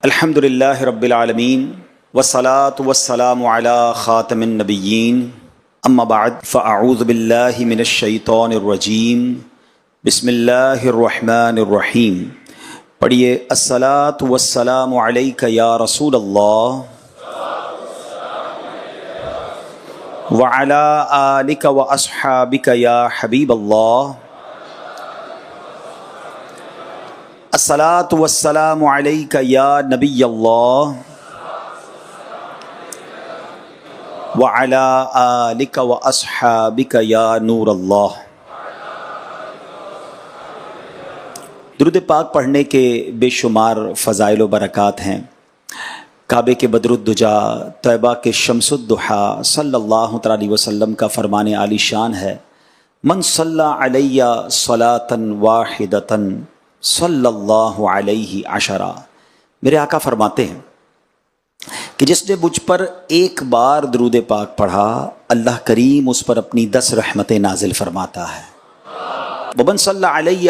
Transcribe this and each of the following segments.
الحمدللہ رب العالمین والصلاة والسلام علی خاتم النبیین اما بعد فاعوذ باللہ من الشیطان الرجیم بسم اللہ الرحمن الرحیم. پڑھیے الصلاة والسلام علیک یا رسول اللہ وعلی آلک واصحابک یا حبیب اللہ. الصلاۃ والسلام علیک یا نبی اللہ وعلی آلک واصحابک یا نور اللہ. درود پاک پڑھنے کے بے شمار فضائل و برکات ہیں. کعبے کے بدر الدجا، طیبہ کے شمس الضحیٰ صلی اللہ تعالی علیہ وسلم کا فرمان عالی شان ہے، من صلی علی صلاۃ واحدۃ صلی اللہ علیہ عشرہ. میرے آقا فرماتے ہیں کہ جس نے مجھ پر ایک بار درود پاک پڑھا، اللہ کریم اس پر اپنی 10 رحمتیں نازل فرماتا ہے. ومن صلی علی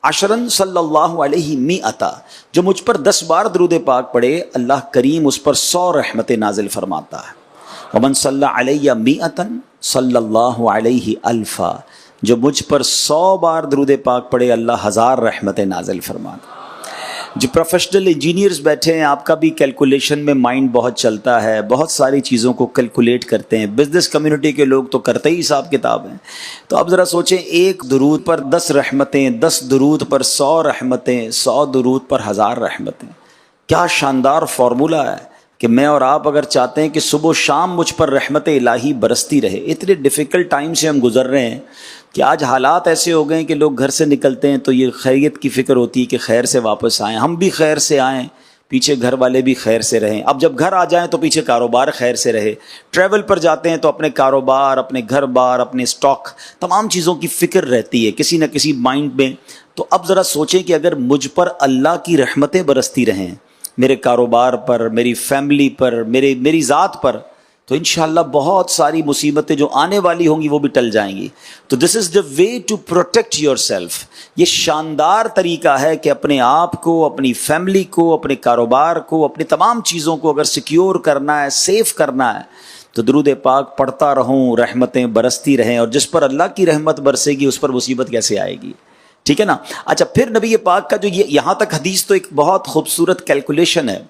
عشرن صلی اللہ علیہ مئۃ، جو مجھ پر 10 بار درود پاک پڑھے، اللہ کریم اس پر 100 رحمتیں نازل فرماتا ہے. ومن صلی علی مئۃ صلی اللہ علیہ الفا، جو مجھ پر 100 بار درود پاک پڑھے، اللہ 1000 رحمتیں نازل فرماتا. جو پروفیشنل انجینئرز بیٹھے ہیں، آپ کا بھی کیلکولیشن میں مائنڈ بہت چلتا ہے، بہت ساری چیزوں کو کیلکولیٹ کرتے ہیں. بزنس کمیونٹی کے لوگ تو کرتے ہی حساب کتاب ہیں. تو اب ذرا سوچیں، ایک درود پر 10 رحمتیں، 10 درود پر 100 رحمتیں، 100 درود پر 1000 رحمتیں. کیا شاندار فارمولہ ہے کہ میں اور آپ اگر چاہتے ہیں کہ صبح و شام مجھ پر رحمت الہی برستی رہے. اتنے ڈیفیکلٹ ٹائم سے ہم گزر رہے ہیں کہ آج حالات ایسے ہو گئے ہیں کہ لوگ گھر سے نکلتے ہیں تو یہ خیریت کی فکر ہوتی ہے کہ خیر سے واپس آئیں، ہم بھی خیر سے آئیں، پیچھے گھر والے بھی خیر سے رہیں. اب جب گھر آ جائیں تو پیچھے کاروبار خیر سے رہے. ٹریول پر جاتے ہیں تو اپنے کاروبار، اپنے گھر بار، اپنے سٹاک، تمام چیزوں کی فکر رہتی ہے کسی نہ کسی مائنڈ میں. تو اب ذرا سوچیں کہ اگر مجھ پر اللہ کی رحمتیں برستی رہیں، میرے کاروبار پر، میری فیملی پر، میری ذات پر، تو انشاءاللہ بہت ساری مصیبتیں جو آنے والی ہوں گی وہ بھی ٹل جائیں گی. تو this is the way to protect yourself. یہ شاندار طریقہ ہے کہ اپنے آپ کو، اپنی فیملی کو، اپنے کاروبار کو، اپنی تمام چیزوں کو اگر سیکیور کرنا ہے، سیف کرنا ہے، تو درود پاک پڑھتا رہوں، رحمتیں برستی رہیں. اور جس پر اللہ کی رحمت برسے گی اس پر مصیبت کیسے آئے گی؟ ٹھیک ہے نا. اچھا، پھر نبی پاک کا جو یہاں تک حدیث تو ایک بہت خوبصورت کیلکولیشن ہے،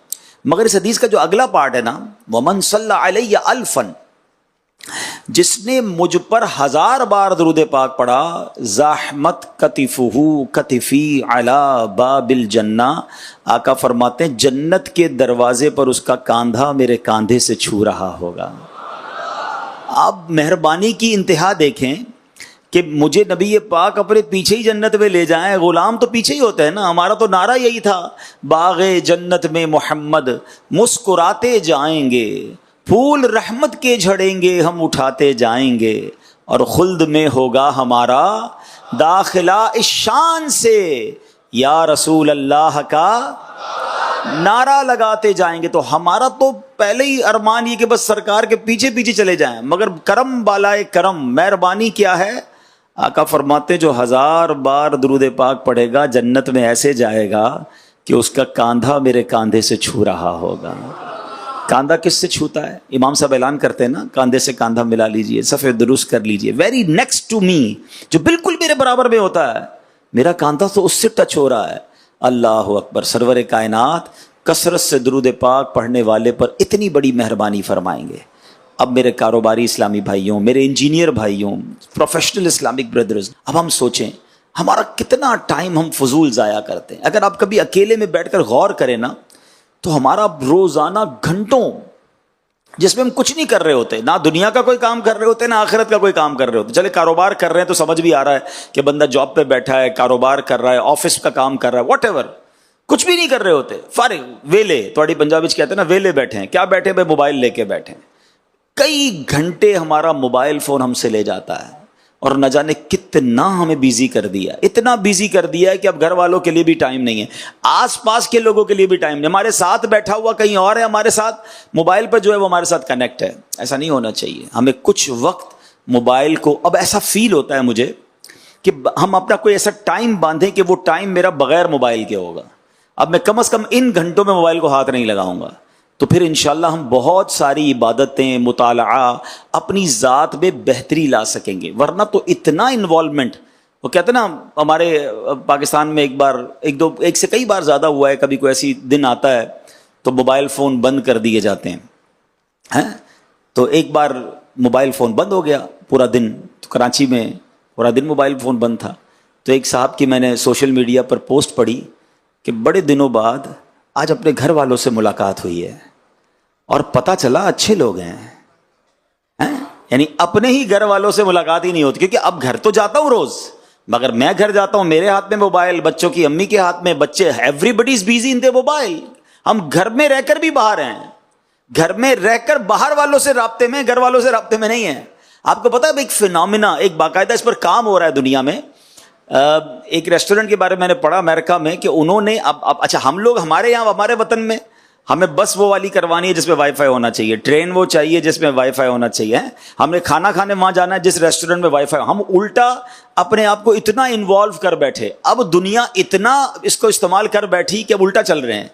مگر اس حدیث کا جو اگلا پارٹ ہے نا، ومن صلی علی الفن، جس نے مجھ پر 1000 بار درود پاک پڑھا، زحمت کتفہ کتفی علی باب الجنہ، آقا فرماتے ہیں جنت کے دروازے پر اس کا کاندھا میرے کاندھے سے چھو رہا ہوگا. آپ مہربانی کی انتہا دیکھیں کہ مجھے نبی پاک اپنے پیچھے ہی جنت میں لے جائیں. غلام تو پیچھے ہی ہوتے ہیں نا. ہمارا تو نعرہ یہی تھا، باغ جنت میں محمد مسکراتے جائیں گے، پھول رحمت کے جھڑیں گے، ہم اٹھاتے جائیں گے، اور خلد میں ہوگا ہمارا داخلہ اس شان سے، یا رسول اللہ کا نعرہ لگاتے جائیں گے. تو ہمارا تو پہلے ہی ارمان یہ کہ بس سرکار کے پیچھے پیچھے چلے جائیں. مگر کرم بالائے کرم، مہربانی کیا ہے؟ آقا فرماتے جو 1000 بار درود پاک پڑھے گا جنت میں ایسے جائے گا کہ اس کا کاندھا میرے کاندھے سے چھو رہا ہوگا. کاندھا کس سے چھوتا ہے؟ امام صاحب اعلان کرتے ہیں نا، کاندھے سے کاندھا ملا لیجئے، صفحے درست کر لیجئے. ویری نیکسٹ ٹو می، جو بالکل میرے برابر میں ہوتا ہے، میرا کاندھا تو اس سے ٹچ ہو رہا ہے. اللہ اکبر. سرور کائنات کثرت سے درود پاک پڑھنے والے پر اتنی بڑی مہربانی فرمائیں گے. اب میرے کاروباری اسلامی بھائیوں، میرے انجینئر بھائیوں، پروفیشنل اسلامک بردرز، اب ہم سوچیں ہمارا کتنا ٹائم ہم فضول ضائع کرتے ہیں. اگر آپ کبھی اکیلے میں بیٹھ کر غور کریں نا، تو ہمارا روزانہ گھنٹوں جس میں ہم کچھ نہیں کر رہے ہوتے، نہ دنیا کا کوئی کام کر رہے ہوتے، نہ آخرت کا کوئی کام کر رہے ہوتے. چلے کاروبار کر رہے ہیں تو سمجھ بھی آ رہا ہے کہ بندہ جاب پہ بیٹھا ہے، کاروبار کر رہا ہے، آفس کا کام کر رہا ہے، واٹ ایور. کچھ بھی نہیں کر رہے ہوتے، فارغ ویلے. تھوڑی پنجابی کہتے ہیں نا ویلے بیٹھے ہیں. کیا بیٹھے بھائی؟ موبائل لے کے بیٹھے ہیں. کئی گھنٹے ہمارا موبائل فون ہم سے لے جاتا ہے، اور نہ جانے کتنا ہمیں بیزی کر دیا. اتنا بیزی کر دیا ہے کہ اب گھر والوں کے لیے بھی ٹائم نہیں ہے، آس پاس کے لوگوں کے لیے بھی ٹائم نہیں. ہمارے ساتھ بیٹھا ہوا کہیں اور ہے، ہمارے ساتھ موبائل پر جو ہے وہ ہمارے ساتھ کنیکٹ ہے. ایسا نہیں ہونا چاہیے. ہمیں کچھ وقت موبائل کو، اب ایسا فیل ہوتا ہے مجھے کہ ہم اپنا کوئی ایسا ٹائم باندھیں کہ وہ ٹائم میرا بغیر موبائل کے ہوگا. اب میں کم از کم ان گھنٹوں میں موبائل کو ہاتھ نہیں لگاؤں گا، تو پھر انشاءاللہ ہم بہت ساری عبادتیں، مطالعہ، اپنی ذات میں بہتری لا سکیں گے. ورنہ تو اتنا انوالومنٹ، وہ کہتے ہیں نا ہمارے پاکستان میں ایک سے کئی بار زیادہ ہوا ہے، کبھی کوئی ایسی دن آتا ہے تو موبائل فون بند کر دیے جاتے ہیں. تو ایک بار موبائل فون بند ہو گیا پورا دن، تو کراچی میں پورا دن موبائل فون بند تھا. تو ایک صاحب کی میں نے سوشل میڈیا پر پوسٹ پڑھی کہ بڑے دنوں بعد آج اپنے گھر والوں سے ملاقات ہوئی ہے اور پتہ چلا اچھے لوگ ہیں. یعنی اپنے ہی گھر والوں سے ملاقات ہی نہیں ہوتی، کیونکہ اب گھر تو جاتا ہوں روز، مگر میں گھر جاتا ہوں میرے ہاتھ میں موبائل، بچوں کی امی کے ہاتھ میں، بچے ایوری بڈی از بیزی ان دی موبائل. ہم گھر میں رہ کر بھی باہر ہیں، گھر میں رہ کر باہر والوں سے رابطے میں، گھر والوں سے رابطے میں نہیں ہیں. آپ کو پتا ہے ایک فینومینا، ایک باقاعدہ اس پر کام ہو رہا ہے دنیا میں. ایک ریسٹورنٹ کے بارے میں نے پڑھا امریکہ میں کہ انہوں نے اب اچھا ہم لوگ ہمارے یہاں ہمارے وطن میں ہمیں بس وہ والی کروانی ہے جس میں وائی فائی ہونا چاہیے، ٹرین وہ چاہیے جس میں وائی فائی ہونا چاہیے، ہم نے کھانا کھانے وہاں جانا ہے جس ریسٹورنٹ میں وائی فائی. ہم الٹا اپنے آپ کو اتنا انوالو کر بیٹھے، اب دنیا اتنا اس کو استعمال کر بیٹھی کہ اب الٹا چل رہے ہیں.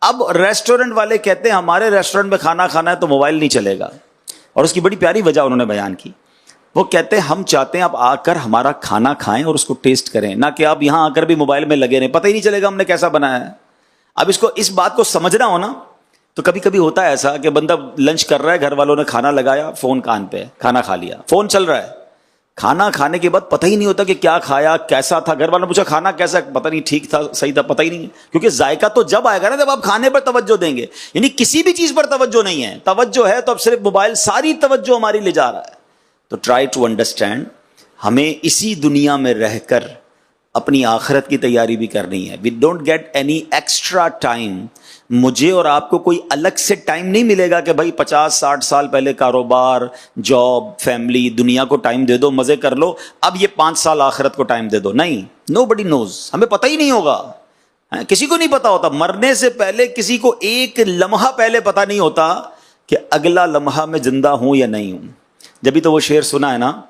اب ریسٹورنٹ والے کہتے ہیں ہمارے ریسٹورنٹ میں کھانا کھانا ہے تو موبائل نہیں چلے گا، اور اس کی بڑی پیاری وجہ انہوں نے بیان کی. وہ کہتے ہیں ہم چاہتے ہیں آپ آ کر ہمارا کھانا کھائیں اور اس کو ٹیسٹ کریں، نہ کہ آپ یہاں آ کر بھی موبائل میں لگے رہیں، پتہ ہی نہیں چلے گا ہم نے کیسا بنایا ہے. اب اس بات کو سمجھنا ہو نا، تو کبھی کبھی ہوتا ہے ایسا کہ بندہ لنچ کر رہا ہے، گھر والوں نے کھانا لگایا، فون کان پہ، کھانا کھا لیا، فون چل رہا ہے. کھانا کھانے کے بعد پتہ ہی نہیں ہوتا کہ کیا کھایا، کیسا تھا. گھر والوں نے پوچھا کھانا کیسا، پتہ نہیں، ٹھیک تھا، صحیح تھا، پتہ ہی نہیں، کیونکہ ذائقہ تو جب آئے گا نا جب آپ کھانے پر توجہ دیں گے. یعنی کسی بھی چیز پر توجہ نہیں ہے، توجہ ہے تو اب صرف موبائل ساری توجہ ہماری لے جا رہا ہے. تو ٹرائی ٹو انڈرسٹینڈ، ہمیں اسی دنیا میں رہ کر اپنی آخرت کی تیاری بھی کرنی ہے. We don't get any extra time. مجھے اور آپ کو کوئی الگ سے ٹائم نہیں ملے گا کہ بھائی 50-60 سال پہلے کاروبار، جاب، فیملی، دنیا کو ٹائم دے دو، مزے کر لو، اب یہ 5 سال آخرت کو ٹائم دے دو. نہیں، نو بڈی نوز، ہمیں پتہ ہی نہیں ہوگا، کسی کو نہیں پتا ہوتا. مرنے سے پہلے کسی کو ایک لمحہ پہلے پتہ نہیں ہوتا کہ اگلا لمحہ میں زندہ ہوں یا نہیں ہوں. جبھی تو وہ شعر سنا ہے نا،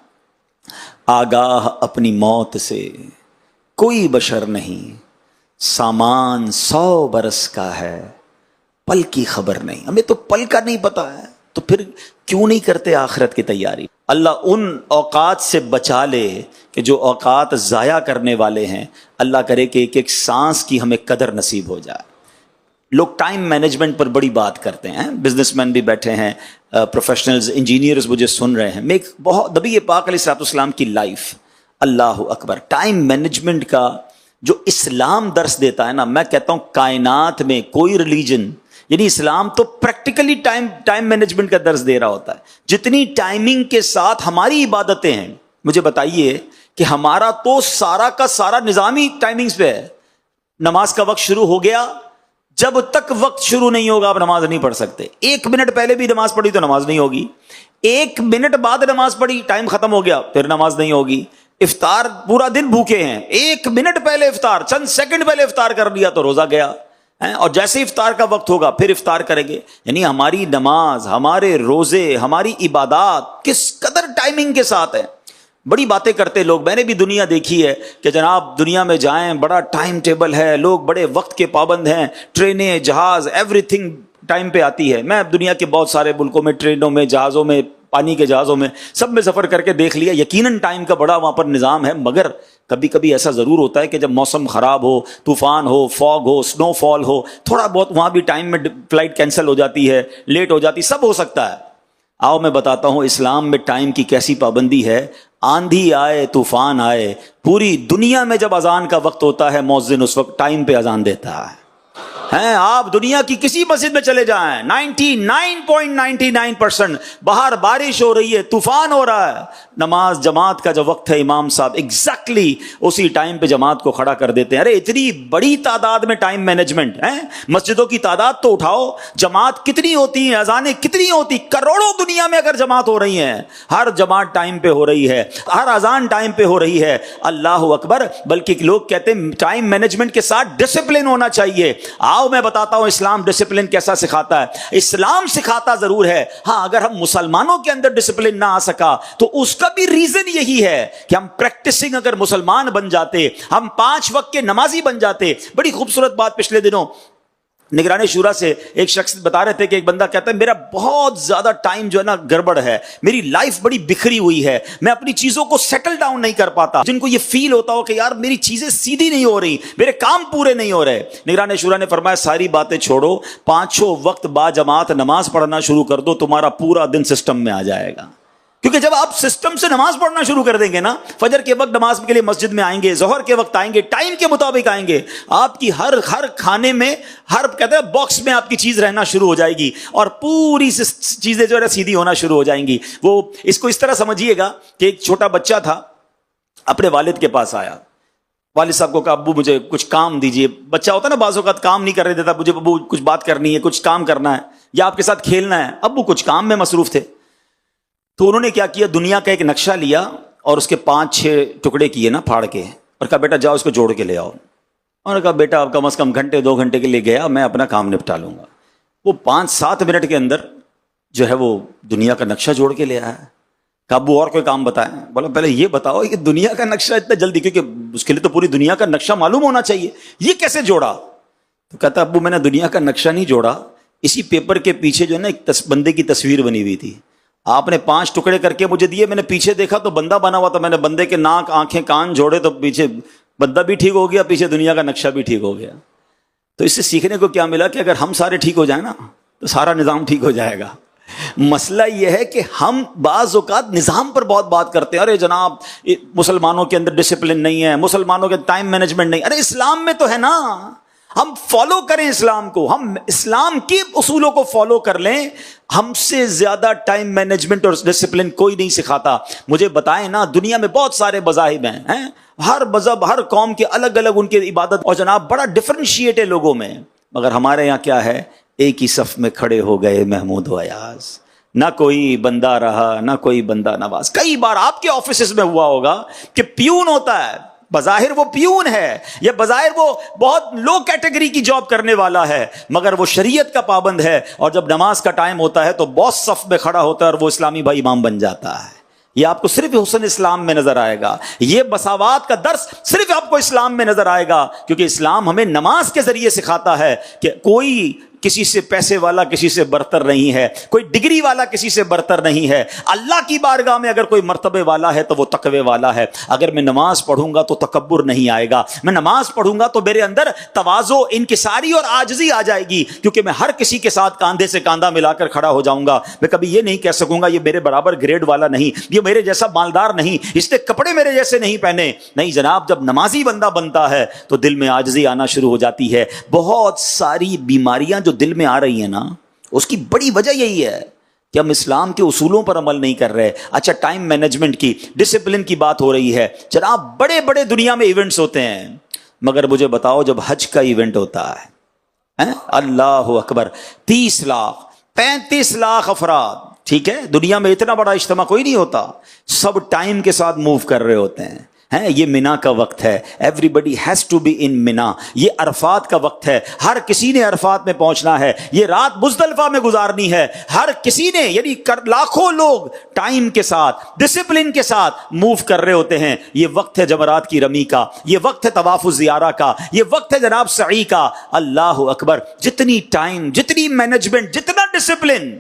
آگاہ اپنی موت سے کوئی بشر نہیں، سامان 100 برس کا ہے، پل کی خبر نہیں. ہمیں تو پل کا نہیں پتا ہے، تو پھر کیوں نہیں کرتے آخرت کی تیاری. اللہ ان اوقات سے بچا لے کہ جو اوقات ضائع کرنے والے ہیں. اللہ کرے کہ ایک ایک سانس کی ہمیں قدر نصیب ہو جائے. لوگ ٹائم مینجمنٹ پر بڑی بات کرتے ہیں، بزنس مین بھی بیٹھے ہیں، پروفیشنلز، انجینئرز مجھے سن رہے ہیں. میں ایک بہت نبی پاک علیہ الصلوۃ والسلام کی لائف، اللہ اکبر، ٹائم مینجمنٹ کا جو اسلام درس دیتا ہے نا، میں کہتا ہوں کائنات میں کوئی ریلیجن، یعنی اسلام تو پریکٹیکلی ٹائم مینجمنٹ کا درس دے رہا ہوتا ہے. جتنی ٹائمنگ کے ساتھ ہماری عبادتیں ہیں، مجھے بتائیے کہ ہمارا تو سارا کا سارا نظام ہی ٹائمنگز پہ ہے. نماز کا وقت شروع ہو گیا، جب تک وقت شروع نہیں ہوگا آپ نماز نہیں پڑھ سکتے. 1 منٹ پہلے بھی نماز پڑھی تو نماز نہیں ہوگی، 1 منٹ بعد نماز پڑھی، ٹائم ختم ہو گیا، پھر نماز نہیں ہوگی. افطار پورا دن بھوکے ہیں، 1 منٹ پہلے افطار، چند سیکنڈ پہلے افطار کر لیا تو روزہ گیا. اور جیسے افطار کا وقت ہوگا پھر افطار کریں گے. یعنی ہماری نماز، ہمارے روزے، ہماری عبادات کس قدر ٹائمنگ کے ساتھ ہے. بڑی باتیں کرتے لوگ، میں نے بھی دنیا دیکھی ہے کہ جناب دنیا میں جائیں بڑا ٹائم ٹیبل ہے، لوگ بڑے وقت کے پابند ہیں، ٹرینیں، جہاز، ایوری تھنگ ٹائم پہ آتی ہے. میں دنیا کے بہت سارے ملکوں میں ٹرینوں میں، جہازوں میں، پانی کے جہازوں میں، سب میں سفر کر کے دیکھ لیا. یقیناً ٹائم کا بڑا وہاں پر نظام ہے، مگر کبھی کبھی ایسا ضرور ہوتا ہے کہ جب موسم خراب ہو، طوفان ہو، فاگ ہو، سنو فال ہو، تھوڑا بہت وہاں بھی ٹائم میں فلائٹ کینسل ہو جاتی ہے، لیٹ ہو جاتی، سب ہو سکتا ہے. آؤ میں بتاتا ہوں اسلام میں ٹائم کی کیسی پابندی ہے. آندھی آئے، طوفان آئے، پوری دنیا میں جب اذان کا وقت ہوتا ہے مؤذن اس وقت ٹائم پہ اذان دیتا ہے. آپ دنیا کی کسی مسجد میں چلے جائیں، 99.99% باہر بارش ہو رہی ہے، طوفان ہو رہا ہے، نماز جماعت کا جو وقت ہے امام صاحب ایگزیکٹلی اسی ٹائم پہ جماعت کو کھڑا کر دیتے ہیں. ارے اتنی بڑی تعداد میں ٹائم مینجمنٹ ہے. مسجدوں کی تعداد تو اٹھاؤ، جماعت کتنی ہوتی ہیں، اذانیں کتنی ہوتی، کروڑوں دنیا میں اگر جماعت ہو رہی ہیں، ہر جماعت ٹائم پہ ہو رہی ہے، ہر اذان ٹائم پہ ہو رہی ہے. اللہ اکبر. بلکہ لوگ کہتے ہیں ٹائم مینجمنٹ کے ساتھ ڈسپلن ہونا چاہیے. آؤ میں بتاتا ہوں اسلام ڈسپلن کیسا سکھاتا ہے. اسلام سکھاتا ضرور ہے, ہاں اگر ہم مسلمانوں کے اندر ڈسپلن نہ آ سکا تو اس کا بھی ریزن یہی ہے کہ ہم پریکٹسنگ اگر مسلمان بن جاتے, ہم 5 وقت کے نمازی بن جاتے. بڑی خوبصورت بات پچھلے دنوں نگران شورا سے ایک شخص بتا رہے تھے کہ ایک بندہ کہتا ہے میرا بہت زیادہ ٹائم جو ہے نا گڑبڑ ہے, میری لائف بڑی بکھری ہوئی ہے, میں اپنی چیزوں کو سیٹل ڈاؤن نہیں کر پاتا. جن کو یہ فیل ہوتا ہو کہ یار میری چیزیں سیدھی نہیں ہو رہی, میرے کام پورے نہیں ہو رہے, نگران شورا نے فرمایا ساری باتیں چھوڑو, 5 وقت با جماعت نماز پڑھنا شروع کر دو, تمہارا پورا دن سسٹم میں آ جائے گا. کیونکہ جب آپ سسٹم سے نماز پڑھنا شروع کر دیں گے نا, فجر کے وقت نماز کے لیے مسجد میں آئیں گے, ظہر کے وقت آئیں گے, ٹائم کے مطابق آئیں گے, آپ کی ہر کھانے میں, ہر کہتے ہیں باکس میں آپ کی چیز رہنا شروع ہو جائے گی, اور پوری چیزیں جو ہے سیدھی ہونا شروع ہو جائیں گی. وہ اس کو اس طرح سمجھیے گا کہ ایک چھوٹا بچہ تھا, اپنے والد کے پاس آیا, والد صاحب کو کہا ابو مجھے کچھ کام دیجیے. بچہ ہوتا ہے نا بعض اوقات کام نہیں کرنے دیتا, مجھے ابو کچھ بات کرنی ہے, کچھ کام کرنا ہے, یا آپ کے ساتھ کھیلنا ہے. ابو کچھ کام میں مصروف تھے, تو انہوں نے کیا کیا, دنیا کا ایک نقشہ لیا اور اس کے 5-6 ٹکڑے کیے نا پھاڑ کے, اور کہا بیٹا جاؤ اس کو جوڑ کے لے آؤ. انہوں نے کہا بیٹا آپ کم از کم گھنٹے 2 گھنٹے کے لیے گیا, میں اپنا کام نپٹا لوں گا. وہ 5-7 منٹ کے اندر جو ہے وہ دنیا کا نقشہ جوڑ کے لے آیا. کہا ابو اور کوئی کام بتائیں. بولا پہلے یہ بتاؤ کہ دنیا کا نقشہ اتنا جلدی, کیونکہ اس کے لیے تو پوری دنیا کا نقشہ معلوم ہونا چاہیے, یہ کیسے جوڑا؟ تو کہتا ابو میں نے دنیا کا نقشہ نہیں جوڑا, اسی پیپر کے پیچھے جو ہے نا ایک بندے کی تصویر بنی ہوئی تھی, آپ نے 5 ٹکڑے کر کے مجھے دیے, میں نے پیچھے دیکھا تو بندہ بنا ہوا تھا, میں نے بندے کے ناک آنکھیں کان جوڑے تو پیچھے بندہ بھی ٹھیک ہو گیا, پیچھے دنیا کا نقشہ بھی ٹھیک ہو گیا. تو اس سے سیکھنے کو کیا ملا کہ اگر ہم سارے ٹھیک ہو جائیں نا تو سارا نظام ٹھیک ہو جائے گا. مسئلہ یہ ہے کہ ہم بعض اوقات نظام پر بہت بات کرتے ہیں, ارے جناب مسلمانوں کے اندر ڈسپلن نہیں ہے, مسلمانوں کے ٹائم مینجمنٹ نہیں. ارے اسلام میں تو ہے نا, ہم فالو کریں اسلام کو, ہم اسلام کے اصولوں کو فالو کر لیں. ہم سے زیادہ ٹائم مینجمنٹ اور ڈسپلن کوئی نہیں سکھاتا. مجھے بتائیں نا, دنیا میں بہت سارے مذاہب ہیں, ہر مذہب ہر قوم کے الگ الگ ان کی عبادت, اور جناب بڑا ڈفرینشیٹ ہے لوگوں میں, مگر ہمارے یہاں کیا ہے, ایک ہی صف میں کھڑے ہو گئے محمود و ایاز, نہ کوئی بندہ رہا نہ کوئی بندہ نواز. کئی بار آپ کے آفیسز میں ہوا ہوگا کہ پیون ہوتا ہے, بظاہر وہ پیون ہے, یا بظاہر وہ بہت لو کیٹیگری کی جاب کرنے والا ہے, مگر وہ شریعت کا پابند ہے, اور جب نماز کا ٹائم ہوتا ہے تو باس صف میں کھڑا ہوتا ہے اور وہ اسلامی بھائی امام بن جاتا ہے. یہ آپ کو صرف حسن اسلام میں نظر آئے گا, یہ مساوات کا درس صرف آپ کو اسلام میں نظر آئے گا, کیونکہ اسلام ہمیں نماز کے ذریعے سکھاتا ہے کہ کوئی کسی سے پیسے والا کسی سے برتر نہیں ہے, کوئی ڈگری والا کسی سے برتر نہیں ہے. اللہ کی بارگاہ میں اگر کوئی مرتبے والا ہے تو وہ تقوی والا ہے. اگر میں نماز پڑھوں گا تو تکبر نہیں آئے گا, میں نماز پڑھوں گا تو میرے اندر تواضع, انکساری اور عاجزی آ جائے گی, کیونکہ میں ہر کسی کے ساتھ کاندھے سے کاندھا ملا کر کھڑا ہو جاؤں گا. میں کبھی یہ نہیں کہہ سکوں گا یہ میرے برابر گریڈ والا نہیں, یہ میرے جیسا مالدار نہیں, اس نے کپڑے میرے جیسے نہیں پہنے. نہیں جناب, جب نمازی بندہ بنتا ہے تو دل میں عاجزی آنا شروع ہو جاتی ہے. بہت ساری بیماریاں جو دل میں آ رہی ہیں نا, اس کی بڑی وجہ یہی ہے کہ ہم اسلام کے اصولوں پر عمل نہیں کر رہے. اچھا, ٹائم مینجمنٹ کی, ڈسپلن کی بات ہو رہی ہے. جناب بڑے بڑے دنیا میں ایونٹس ہوتے ہیں, مگر مجھے بتاؤ جب حج کا ایونٹ ہوتا ہے, اللہ اکبر, 30 لاکھ 35 لاکھ افراد, ٹھیک ہے, دنیا میں اتنا بڑا اجتماع کوئی نہیں ہوتا, سب ٹائم کے ساتھ موو کر رہے ہوتے ہیں. یہ مینا کا وقت ہے, everybody has to be in Mina. یہ عرفات کا وقت ہے, ہر کسی نے عرفات میں پہنچنا ہے. یہ رات مزدلفہ میں گزارنی ہے, ہر کسی نے, یعنی لاکھوں لوگ ٹائم کے ساتھ ڈسپلن کے ساتھ موو کر رہے ہوتے ہیں. یہ وقت ہے جمرات کی رمی کا, یہ وقت ہے طواف الزیارہ کا, یہ وقت ہے جناب سعی کا. اللہ اکبر, جتنی ٹائم, جتنی مینجمنٹ, جتنا ڈسپلن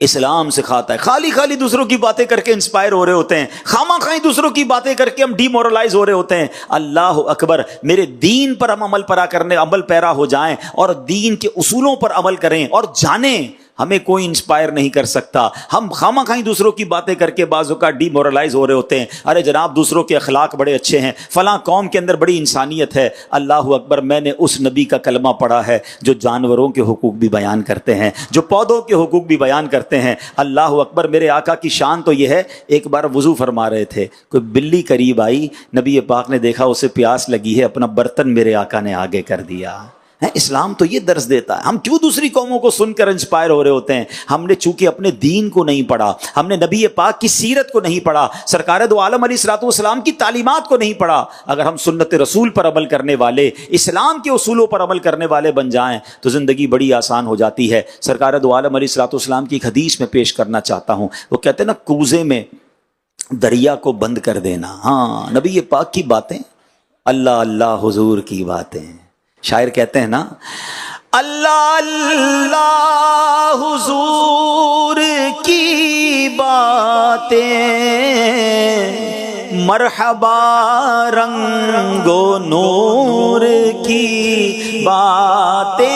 اسلام سکھاتا ہے. خالی دوسروں کی باتیں کر کے انسپائر ہو رہے ہوتے ہیں, خواہ خواہ دوسروں کی باتیں کر کے ہم ڈی مورلائز ہو رہے ہوتے ہیں. اللہ اکبر, میرے دین پر ہم عمل پیرا ہو جائیں اور دین کے اصولوں پر عمل کریں اور جانیں. ہمیں کوئی انسپائر نہیں کر سکتا. ہم خواہ خواہ دوسروں کی باتیں کر کے بعض اوقات ڈی مورلائز ہو رہے ہوتے ہیں. ارے جناب دوسروں کے اخلاق بڑے اچھے ہیں, فلاں قوم کے اندر بڑی انسانیت ہے. اللہ اکبر, میں نے اس نبی کا کلمہ پڑھا ہے جو جانوروں کے حقوق بھی بیان کرتے ہیں, جو پودوں کے حقوق بھی بیان کرتے ہیں. اللہ اکبر, میرے آقا کی شان تو یہ ہے, ایک بار وضو فرما رہے تھے, کوئی بلی قریب آئی, نبی پاک نے دیکھا اسے پیاس لگی ہے, اپنا برتن میرے آقا نے آگے کر دیا. اسلام تو یہ درس دیتا ہے. ہم کیوں دوسری قوموں کو سن کر انسپائر ہو رہے ہوتے ہیں؟ ہم نے چونکہ اپنے دین کو نہیں پڑھا، ہم نے نبی پاک کی سیرت کو نہیں پڑھا، سرکار دو عالم علیہ الصلوۃ والسلام کی تعلیمات کو نہیں پڑھا. اگر ہم سنت رسول پر عمل کرنے والے، اسلام کے اصولوں پر عمل کرنے والے بن جائیں تو زندگی بڑی آسان ہو جاتی ہے. سرکار دو عالم علیہ الصلوۃ والسلام کی ایک حدیث میں پیش کرنا چاہتا ہوں. وہ کہتے ہیں نا، کوزے میں دریا کو بند کر دینا. ہاں، نبی پاک کی باتیں، اللہ اللہ حضور کی باتیں. شاعر کہتے ہیں نا، اللہ اللہ حضور کی باتیں، مرحبا رنگ و نور کی باتیں،